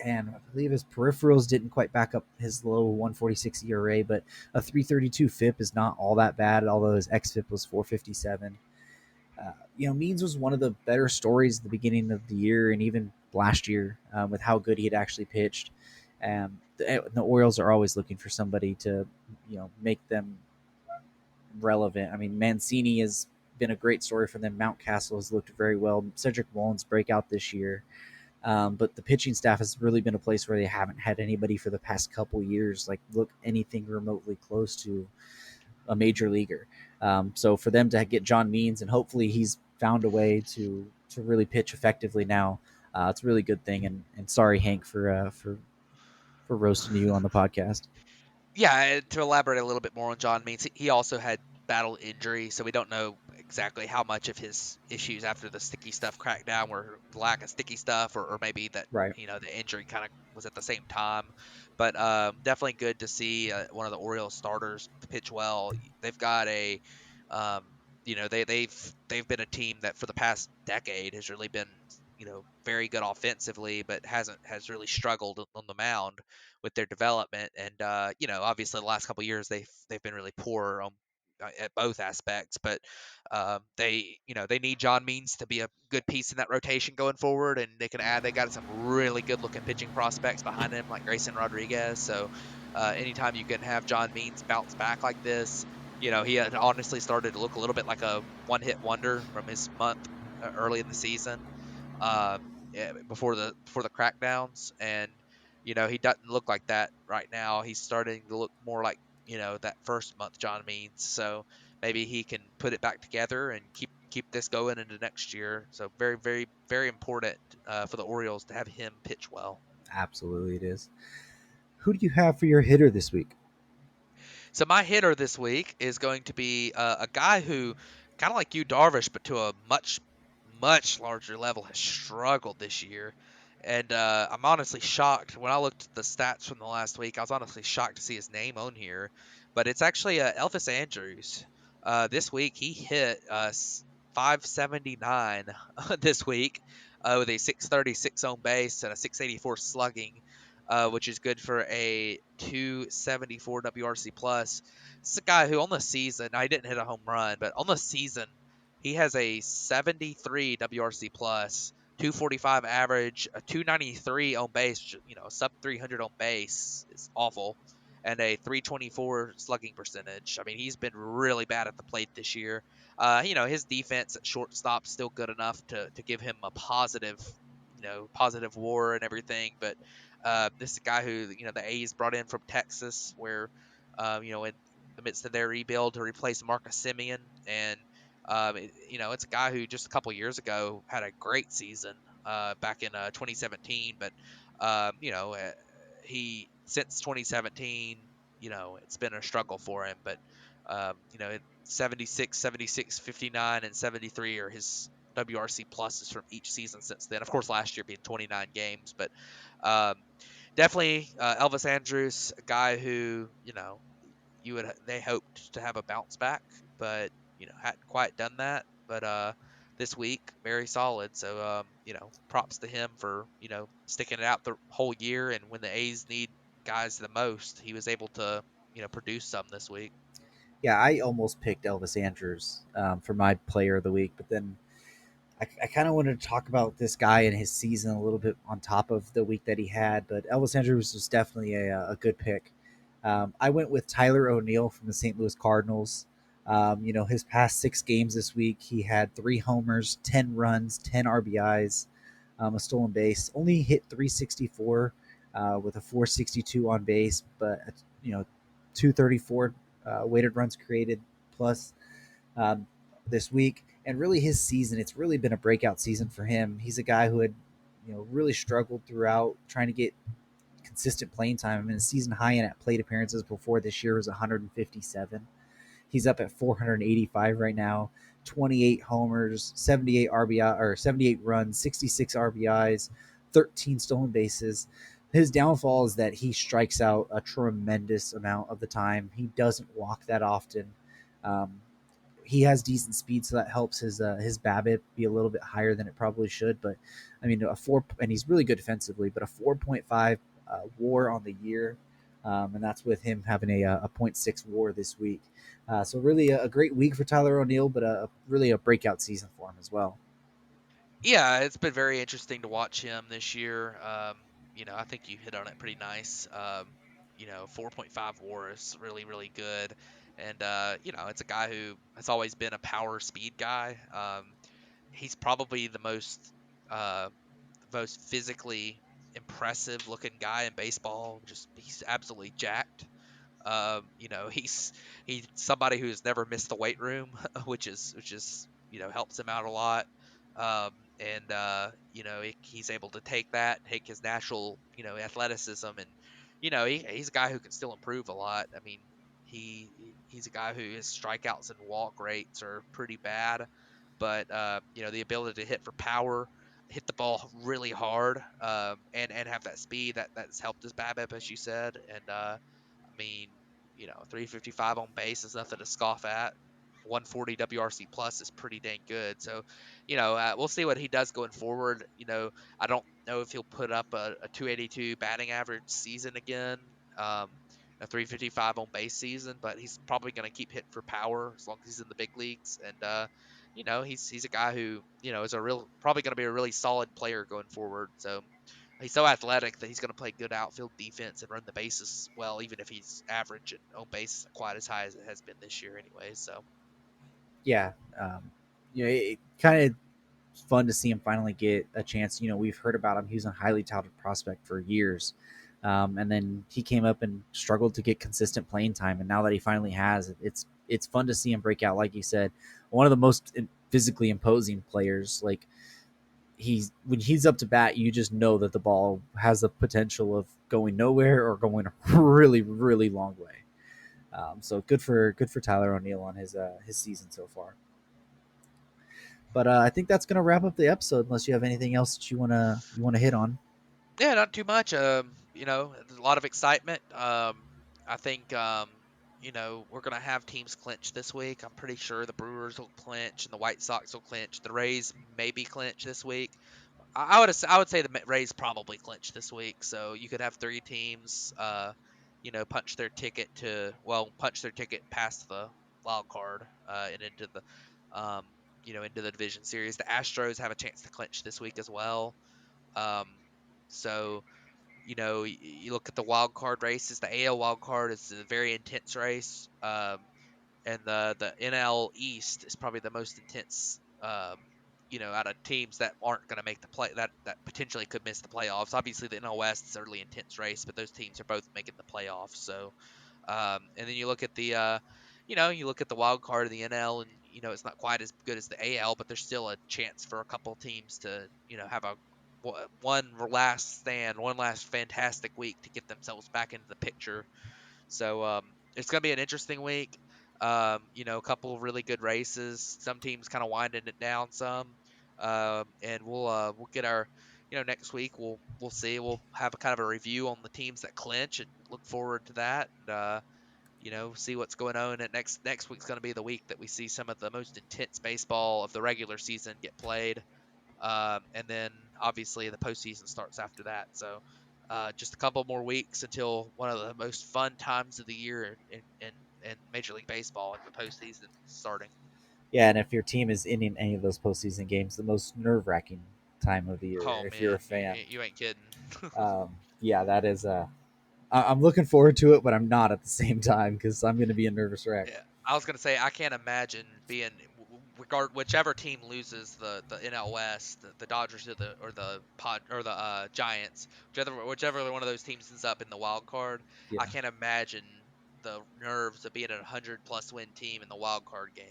and I believe his peripherals didn't quite back up his low 146 ERA, but a 332 FIP is not all that bad, although his xFIP was 457. Means was one of the better stories at the beginning of the year and even last year with how good he had actually pitched. The Orioles are always looking for somebody to, make them relevant. I mean, Mancini has been a great story for them. Mountcastle has looked very well. Cedric Mullins breakout this year. But the pitching staff has really been a place where they haven't had anybody for the past couple years look anything remotely close to a major leaguer. So for them to get John Means, and hopefully he's found a way to really pitch effectively now, it's a really good thing. And sorry, Hank, for roasting you on the podcast. Yeah, to elaborate a little bit more on John Means, he also had battled injury, so we don't know exactly how much of his issues after the sticky stuff crackdown were lack of sticky stuff, or maybe that Right. the injury kind of was at the same time. But definitely good to see one of the Orioles starters pitch well. They've got a um, they've been a team that for the past decade has really been very good offensively, but has really struggled on the mound with their development. And obviously the last couple of years they've been really poor on at both aspects. But they need John Means to be a good piece in that rotation going forward, and they got some really good looking pitching prospects behind him like Grayson Rodriguez. So anytime you can have John Means bounce back like this, he had honestly started to look a little bit like a one hit wonder from his month early in the season. Um, before the crackdowns, and he doesn't look like that right now. He's starting to look more like that first month John Means. So maybe he can put it back together and keep this going into next year. So very very very important for the Orioles to have him pitch well. Absolutely, it is. Who do you have for your hitter this week? So my hitter this week is going to be a guy who, kind of like you, Darvish, but to a much larger level, has struggled this year. And I'm honestly shocked when I looked at the stats from the last week. I was honestly shocked to see his name on here, but it's actually Elvis Andrews. This week he hit .579 this week with a 636 on base and a 684 slugging, which is good for a 274 WRC plus. This is a guy who on the season, I didn't hit a home run, but on the season, he has a 73 WRC plus, 245 average, a 293 on base, sub 300 on base is awful, and a 324 slugging percentage. I mean, he's been really bad at the plate this year. His defense at shortstop still good enough to give him a positive, positive WAR and everything. But this is a guy who the A's brought in from Texas, where in the midst of their rebuild to replace Marcus Semien, and it's a guy who just a couple years ago had a great season back in 2017, but he since 2017, it's been a struggle for him. But 76, 76, 59, and 73 are his WRC pluses from each season since then. Of course, last year being 29 games, but um, definitely Elvis Andrus, a guy who they hoped to have a bounce back, but hadn't quite done that. But this week, very solid. So props to him for sticking it out the whole year. And when the A's need guys the most, he was able to produce some this week. Yeah, I almost picked Elvis Andrews for my player of the week, but then I kind of wanted to talk about this guy and his season a little bit on top of the week that he had. But Elvis Andrews was definitely a good pick. I went with Tyler O'Neill from the St. Louis Cardinals. His past 6 games this week, he had 3 homers, 10 runs, 10 RBIs, a stolen base. Only hit 364 with a 462 on base, but 234 weighted runs created plus this week. And really, his season, it's really been a breakout season for him. He's a guy who had really struggled throughout trying to get consistent playing time. I mean, his season high in at plate appearances before this year was 157. He's up at 485 right now. 28 homers, 78 RBI or 78 runs, 66 RBIs, 13 stolen bases. His downfall is that he strikes out a tremendous amount of the time. He doesn't walk that often. He has decent speed, so that helps his BABIP be a little bit higher than it probably should. But I mean, and he's really good defensively, but a 4.5 WAR on the year, and that's with him having a 0.6 WAR this week. So really a great week for Tyler O'Neill, but really a breakout season for him as well. Yeah, it's been very interesting to watch him this year. I think you hit on it pretty nice. 4.5 WAR is really, really good. And, it's a guy who has always been a power speed guy. He's probably the most physically impressive looking guy in baseball. Just he's absolutely jacked. He's somebody who's never missed the weight room, which is helps him out a lot. And he's able to take his natural athleticism, and he's a guy who can still improve a lot. I mean, he's a guy who his strikeouts and walk rates are pretty bad, but the ability to hit for power, hit the ball really hard, and have that speed that's helped his BABIP, as you said. And I mean, 355 on base is nothing to scoff at. 140 WRC plus is pretty dang good. So, we'll see what he does going forward. I don't know if he'll put up a 282 batting average season again, a 355 on base season, but he's probably going to keep hitting for power as long as he's in the big leagues. And, he's a guy who, is probably going to be a really solid player going forward. So, he's so athletic that he's going to play good outfield defense and run the bases well, even if he's average and on base quite as high as it has been this year anyway. So, Yeah, it kind of fun to see him finally get a chance. We've heard about him. He was a highly touted prospect for years. And then he came up and struggled to get consistent playing time. And now that he finally has, it's fun to see him break out. Like you said, one of the most physically imposing players. Like when he's up to bat, you just know that the ball has the potential of going nowhere or going a really, really long way. So good for Tyler O'Neill on his season so far. But I think that's gonna wrap up the episode. Unless you have anything else that you wanna hit on. Yeah, not too much. There's a lot of excitement. I think we're going to have teams clinch this week. I'm pretty sure the Brewers will clinch and the White Sox will clinch. The Rays maybe clinch this week. I would say the Rays probably clinch this week. So you could have three teams, punch their ticket past the wild card and into um, into the division series. The Astros have a chance to clinch this week as well. Um, so you look at the wild card races. The AL wild card is a very intense race, and the NL East is probably the most intense. Out of teams that aren't going to make the play that potentially could miss the playoffs. Obviously, the NL West is a really intense race, but those teams are both making the playoffs. So, and then you look at the wild card of the NL, and it's not quite as good as the AL, but there's still a chance for a couple teams to have a one last stand, one last fantastic week to get themselves back into the picture. So it's going to be an interesting week. A couple of really good races. Some teams kind of winding it down some, and we'll get our next week we'll see. We'll have a kind of a review on the teams that clinch and look forward to that. And see what's going on. And next week's going to be the week that we see some of the most intense baseball of the regular season get played. And then obviously the postseason starts after that. So just a couple more weeks until one of the most fun times of the year in Major League Baseball, like the postseason starting. Yeah, and if your team is in any of those postseason games, the most nerve wracking time of the year, Oh if you're a man, fan. you ain't kidding. Yeah, that is. I'm looking forward to it, but I'm not at the same time because I'm going to be a nervous wreck. Yeah, I was gonna say I can't imagine being whichever team loses the NL West, the Dodgers or the Giants, whichever one of those teams ends up in the wild card. Yeah, I can't imagine the nerves of being a 100+ win team in the wild card game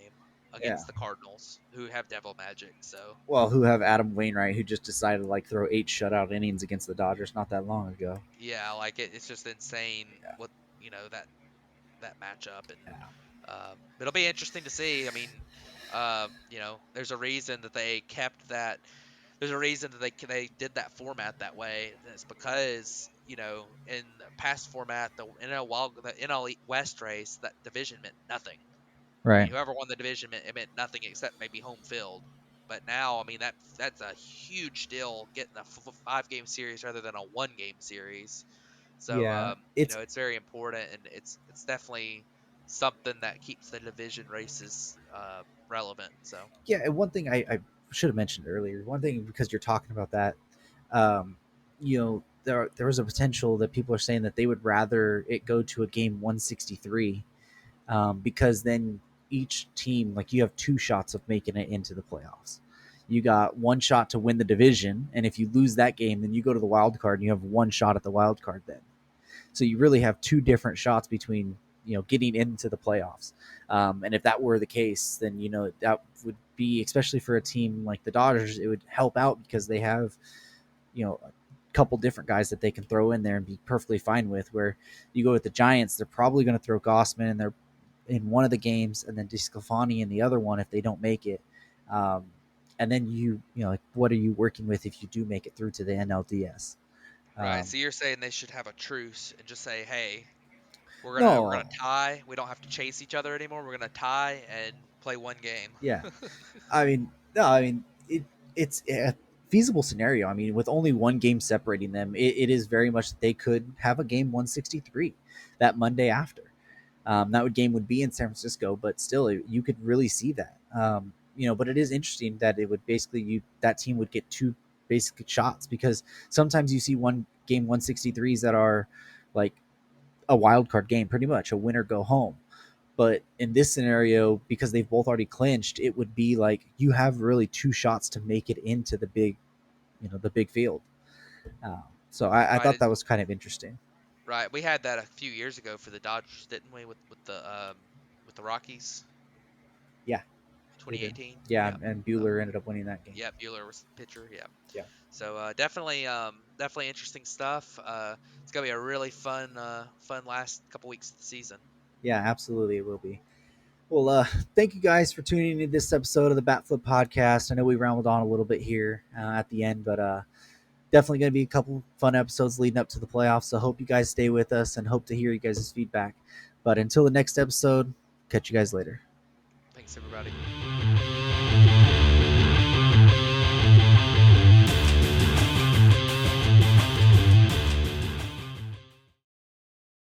yeah. against the Cardinals, who have devil magic. So Well, who have Adam Wainwright, who just decided to like throw 8 shutout innings against the Dodgers not that long ago. yeah, like it's just insane Yeah, what that matchup, and yeah. it'll be interesting to see. I mean, there's a reason that they kept that. There's a reason that they did that format that way. And it's because in the past format, the NL West race, that division meant nothing. I mean, Right. whoever won the division it meant nothing except maybe home field. But now, I mean, that's a huge deal getting a 5 game series rather than a 1 game series. So Yeah, it's it's very important, and it's definitely something that keeps the division races relevant. So yeah. And one thing I should have mentioned earlier. One thing because you're talking about that, um, there was a potential that people are saying that they would rather it go to a game 163 because then each team, like you have 2 shots of making it into the playoffs. You got 1 shot to win the division, and if you lose that game, then you go to the wild card and you have 1 shot at the wild card then. So you really have 2 different shots between getting into the playoffs. And if that were the case, then that would be, especially for a team like the Dodgers, it would help out because they have a couple different guys that they can throw in there and be perfectly fine with. Where you go with the Giants, they're probably going to throw Gossman in one of the games, and then DeSclafani in the other one if they don't make it. And then like what are you working with if you do make it through to the NLDS? right. Um, So you're saying they should have a truce and just say, hey, we're gonna no, tie. We don't have to chase each other anymore. We're gonna tie and play 1 game. yeah, I mean, no, I mean it's a feasible scenario. I mean, with only 1 game separating them, it is very much that they could have a game 163 that Monday after. That game would be in San Francisco, but still, you could really see that. But it is interesting that it would basically that team would get 2 basic shots because sometimes you see one game 163s that are like a wild card game, pretty much a winner go home. But in this scenario, because they've both already clinched, it would be like you have really 2 shots to make it into the big field. So I Right. thought that was kind of interesting. Right. We had that a few years ago for the Dodgers, didn't we? With the Rockies, Yeah, they did. 2018. Yeah, Yep. and So Bueller ended up winning that game. yeah, Bueller was the pitcher. Yeah. Yeah. So definitely interesting stuff. It's gonna be a really fun last couple weeks of the season. Yeah, absolutely, it will be. Well, thank you guys for tuning into this episode of the Batflip Podcast. I know we rambled on a little bit here at the end, but definitely going to be a couple fun episodes leading up to the playoffs. So hope you guys stay with us and hope to hear you guys' feedback. But until the next episode, catch you guys later. Thanks, everybody.